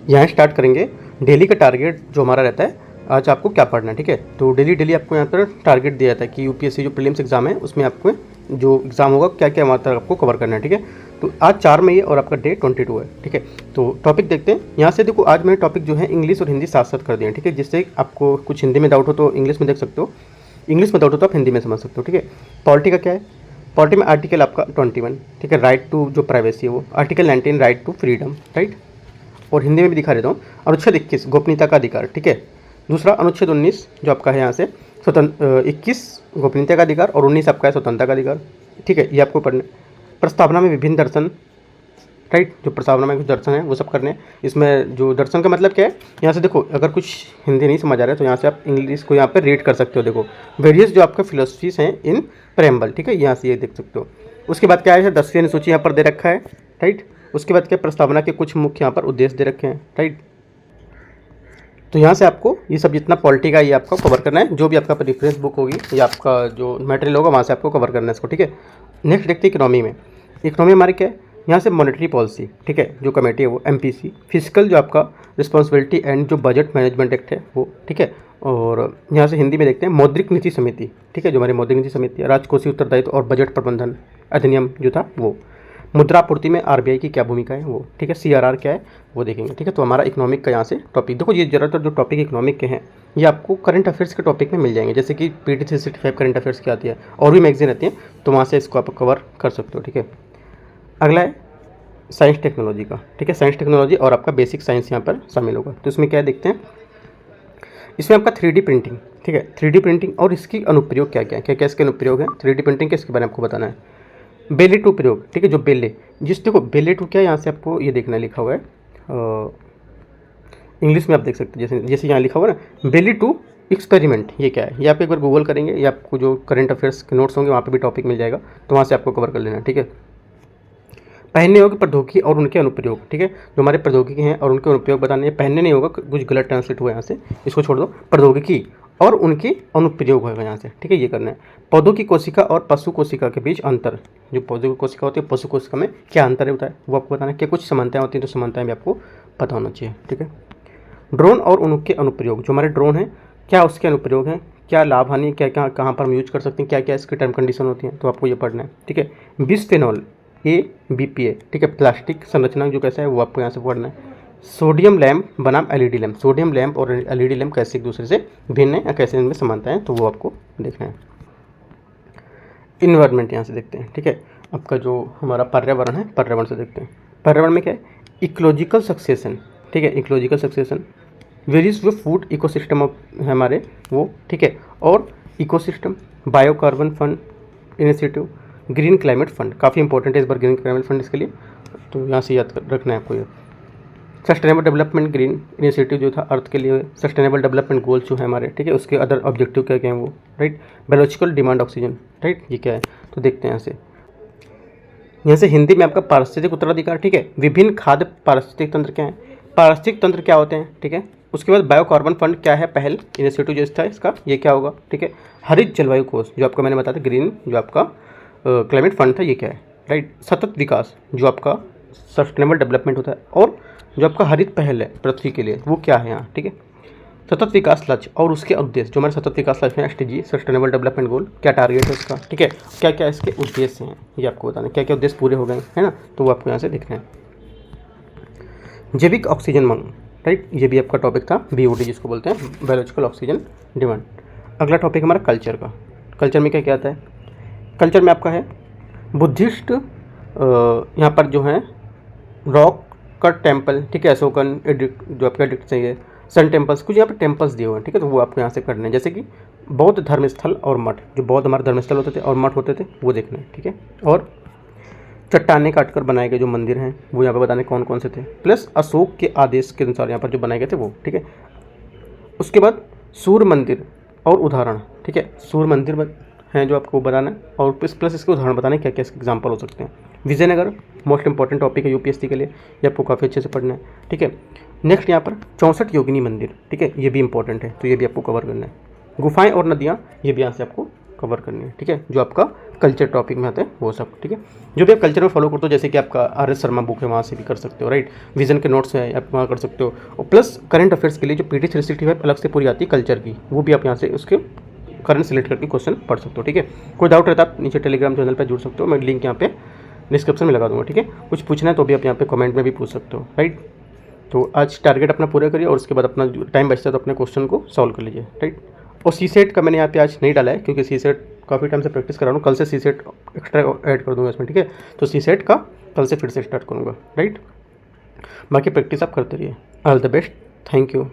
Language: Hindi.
यहाँ स्टार्ट करेंगे। डेली का टारगेट जो हमारा रहता है, आज आपको क्या पढ़ना है, ठीक है। तो डेली आपको यहाँ पर टारगेट दिया जाता है कि यूपीएससी जो प्रीलिम्स एग्जाम है उसमें आपको जो एग्ज़ाम होगा क्या क्या वहाँ तक आपको कवर करना है, ठीक है। तो आज 4 मई है और आपका डे 22 है, ठीक है। तो टॉपिक देखते हैं यहाँ से। देखो आज मैंने टॉपिक जो है इंग्लिश और हिंदी साथ साथ कर दिए हैं, ठीक है। जिससे आपको कुछ हिंदी में डाउट हो तो इंग्लिश में देख सकते हो, इंग्लिश में डाउट हो तो आप हिंदी में समझ सकते हो, ठीक है। पॉलिटी का क्या है, पॉलिटी में आर्टिकल आपका 21, ठीक है, राइट टू जो प्राइवेसी है वो, article 19 right to freedom, right. और हिंदी में भी दिखा देता हूँ, अनुच्छेद 21 गोपनीयता का अधिकार, ठीक है। दूसरा अनुच्छेद 19 जो आपका है यहाँ से 21 गोपनीयता का अधिकार और 19 आपका है स्वतंत्रता का अधिकार, ठीक है। ये आपको पढ़ना। प्रस्तावना में विभिन्न दर्शन, राइट, जो प्रस्तावना में कुछ दर्शन है वो सब करने हैं। इसमें जो दर्शन का मतलब क्या है, यहाँ से देखो अगर कुछ हिंदी नहीं समझ आ रहा है तो यहाँ से आप इंग्लिश को यहाँ पर रीड कर सकते हो। देखो वेरियस जो आपका फिलोसफीज हैं इन प्रेम्बल, ठीक है, यहाँ से ये देख सकते हो। उसके बाद क्या है, 10वीं अनुसूची यहाँ पर दे रखा है, राइट। उसके बाद क्या, प्रस्तावना के कुछ मुख्य यहाँ पर उद्देश्य दे रखे हैं, राइट। तो यहाँ से आपको ये सब जितना पॉलिटी का ये आपको कवर करना है, जो भी आपका रेफरेंस बुक होगी या आपका जो मटेरियल होगा वहाँ से आपको कवर करना है इसको, ठीक है। नेक्स्ट देखते हैं इकोनॉमी में। इकोनॉमी हमारे क्या है, यहाँ से मॉनेटरी पॉलिसी, ठीक है, जो कमेटी है वो एमपीसी, फिजिकल जो आपका रिस्पॉन्सिबिलिटी एंड जो बजट मैनेजमेंट एक्ट है वो, ठीक है। और यहाँ से हिंदी में देखते हैं मौद्रिक नीति समिति, ठीक है, जो हमारी मौद्रिक नीति समिति है, राजकोषीय उत्तरदायित्व और बजट प्रबंधन अधिनियम जो था वो, मुद्रापूर्ति में आरबीआई की क्या भूमिका है वो, ठीक है, सीआरआर क्या है वो देखेंगे, ठीक है। तो हमारा इकोनॉमिक का यहाँ से टॉपिक देखो, ये ज़्यादातर जो टॉपिक इकोनॉमिक के हैं ये आपको करंट अफेयर्स के टॉपिक में मिल जाएंगे, जैसे कि पीटी 365 करंट अफेयर्स की आती है और भी मैगजीन रहती है, तो वहाँ से इसको आप कवर कर सकते हो, ठीक है। अगला है साइंस टेक्नोलॉजी का, ठीक है, साइंस टेक्नोलॉजी और आपका बेसिक साइंस यहाँ पर शामिल होगा। तो इसमें क्या देखते हैं, इसमें आपका 3D प्रिंटिंग, ठीक है, 3D प्रिंटिंग और इसकी अनुप्रयोग क्या क्या इसके अनुप्रयोग हैं, 3D प्रिंटिंग के इसके बारे में आपको बताना है। बेले टू प्रयोग, ठीक है, जो बेले, जिस देखो बेले टू क्या है, यहाँ से आपको ये देखना लिखा हुआ है, इंग्लिश में आप देख सकते हैं, जैसे यहाँ लिखा हुआ है ना बेले टू एक्सपेरिमेंट, ये क्या है, ये आप एक बार गूगल करेंगे या आपको जो करंट अफेयर्स के नोट्स होंगे वहाँ पे भी टॉपिक मिल जाएगा, तो वहाँ से आपको कवर कर लेना, ठीक है। पहनने योग्य प्रौद्योगिकी और उनके अनुप्रयोग, ठीक है, जो हमारे प्रौद्योगिकी हैं और उनके अनुप्रयोग बताने हैं। पहनने नहीं होगा, कुछ गलत ट्रांसलेट हुआ यहाँ से, इसको छोड़ दो, प्रौद्योगिकी और उनके अनुप्रयोग होगा यहाँ से, ठीक है, ये करना है। पौधों की कोशिका और पशु कोशिका के बीच अंतर, जो पौधों की कोशिका होती है पशु कोशिका में क्या अंतर होता है वो आपको बताना है। क्या कुछ समानताएं होती हैं तो समानताएं भी आपको पता होना चाहिए, ठीक है। ड्रोन और उनके अनुप्रयोग, जो हमारे ड्रोन हैं क्या उसके अनुप्रयोग हैं, क्या लाभ हानि, क्या क्या कहाँ पर हम यूज कर सकते हैं, क्या क्या इसकी टर्म कंडीशन होती हैं, तो आपको ये पढ़ना है, ठीक है। बिस्फेनॉल ए बीपीए, ठीक है, प्लास्टिक संरचना जो कैसा है वो आपको यहाँ से पढ़ना है। सोडियम लैम्प बनाम एलईडी लैम्प, सोडियम लैम्प और एलईडी लैम्प कैसे एक दूसरे से भिन्न है या कैसे इनमें समानता है, तो वो आपको देखना है। इन्वायरमेंट यहाँ से देखते हैं, ठीक है, आपका जो हमारा पर्यावरण है पर्यावरण से देखते हैं। पर्यावरण में क्या है, इकोलॉजिकल सक्सेशन, ठीक है, इकोलॉजिकल सक्सेशन, वेरियस जो फूड इकोसिस्टम है हमारे वो, ठीक है, और ecosystem, biocarbon fund initiative, green climate fund, काफ़ी इंपॉर्टेंट है इस बार ग्रीन क्लाइमेट फंड इसके लिए, तो यहाँ से याद रखना है आपको ये। सस्टेनेबल डेवलपमेंट ग्रीन इनिशिएटिव जो था अर्थ के लिए, सस्टेनेबल डेवलपमेंट गोल्स जो है हमारे, ठीक है, उसके अदर ऑब्जेक्टिव क्या क्या हैं वो, right. Biological demand oxygen, right, ये क्या है तो देखते हैं यहाँ से हिंदी में आपका पारिस्थितिक उत्तराधिकार, ठीक है, विभिन्न खाद्य पारिस्थितिक तंत्र क्या है, पारिस्थितिक तंत्र क्या होते हैं, ठीक है। उसके बाद बायोकार्बन फंड क्या है, पहल इनिशिएटिव जो था इसका ये क्या होगा, ठीक है। हरित जलवायु कोष जो आपका मैंने बताया था, ग्रीन जो आपका क्लाइमेट फंड था ये क्या है, राइट। सतत विकास जो आपका सस्टेनेबल डेवलपमेंट होता है, और जो आपका हरित पहल है पृथ्वी के लिए वो क्या है यहाँ, ठीक है। सतत विकास लक्ष्य और उसके उद्देश्य, जो हमारे सतत विकास लक्ष्य हैं एसडीजी सस्टेनेबल डेवलपमेंट गोल, क्या टारगेट है उसका, ठीक है, क्या क्या इसके उद्देश्य हैं ये आपको बताना है, क्या क्या उद्देश्य पूरे हो गए है ना, तो वो आपको यहाँ से देखना है। जैविक ऑक्सीजन मांग, राइट, ये भी आपका टॉपिक था, बीओडी जिसको बोलते हैं, बायोलॉजिकल ऑक्सीजन डिमांड। अगला टॉपिक हमारा कल्चर का। कल्चर में क्या क्या आता है, कल्चर में आपका है बुद्धिस्ट, यहाँ पर जो है रॉक का टेम्पल, ठीक है, अशोकन जो आपका एडिक्ट चाहिए, सन टेम्पल्स, कुछ यहाँ पर टेम्पल्स दिए हुए हैं, ठीक है, तो वो आपको यहाँ से करने हैं, जैसे कि बौद्ध धर्मस्थल और मठ, जो बौद्ध हमारे धर्मस्थल होते थे और मठ होते थे वो देखना है, ठीक है। और चट्टाने काटकर बनाए गए जो मंदिर हैं वो यहाँ पर बताने कौन कौन से थे, प्लस अशोक के आदेश के अनुसार यहाँ पर जो बनाए गए थे वो, ठीक है। उसके बाद सूर्य मंदिर और उदाहरण, ठीक है, सूर्य मंदिर हैं जो आपको बताना है, और प्लस इसके उदाहरण बताने क्या क्या इसके एग्जाम्पल हो सकते हैं। विजयनगर मोस्ट इंपॉर्टेंट टॉपिक है यूपीएससी के लिए, ये आपको काफ़ी अच्छे से पढ़ना है, ठीक है। नेक्स्ट यहाँ पर 64 योगिनी मंदिर, ठीक है, ये भी इंपॉर्टेंट है, तो ये भी आपको कवर करना है। गुफाएं और नदियाँ, ये भी यहाँ से आपको कवर करनी है, ठीक है। जो आपका कल्चर टॉपिक में आता है वो सब, ठीक है। जो भी आप कल्चर में फॉलो करते हो, जैसे कि आपका RS शर्मा बुक है, वहाँ से भी कर सकते हो, राइट। विजन के नोट्स है, आप वहाँ कर सकते हो। और प्लस करंट अफेयर्स के लिए जो PT 365 अलग से पूरी आती है कल्चर की, वो भी आप यहाँ से उसके करंट सेलेक्ट करके क्वेश्चन पढ़ सकते हो, ठीक है। कोई डाउट रहता है आप नीचे टेलीग्राम चैनल पर जुड़ सकते हो, मैं लिंक यहाँ पे डिस्क्रिप्शन में लगा दूँगा, ठीक है। कुछ पूछना है तो भी आप यहाँ पे कमेंट में भी पूछ सकते हो, राइट। तो आज टारगेट अपना पूरा करिए और उसके बाद अपना टाइम बचता है तो अपने क्वेश्चन को सॉल्व कर लीजिए, राइट। और CSET का मैंने यहाँ पे आज नहीं डाला है क्योंकि CSET काफ़ी टाइम से प्रैक्टिस कर रहा हूँ, कल से CSET एक्स्ट्रा ऐड कर दूँगा इसमें, ठीक है। तो CSET का कल से फिर से स्टार्ट करूँगा, राइट। बाकी प्रैक्टिस आप करते रहिए। All the best, thank you.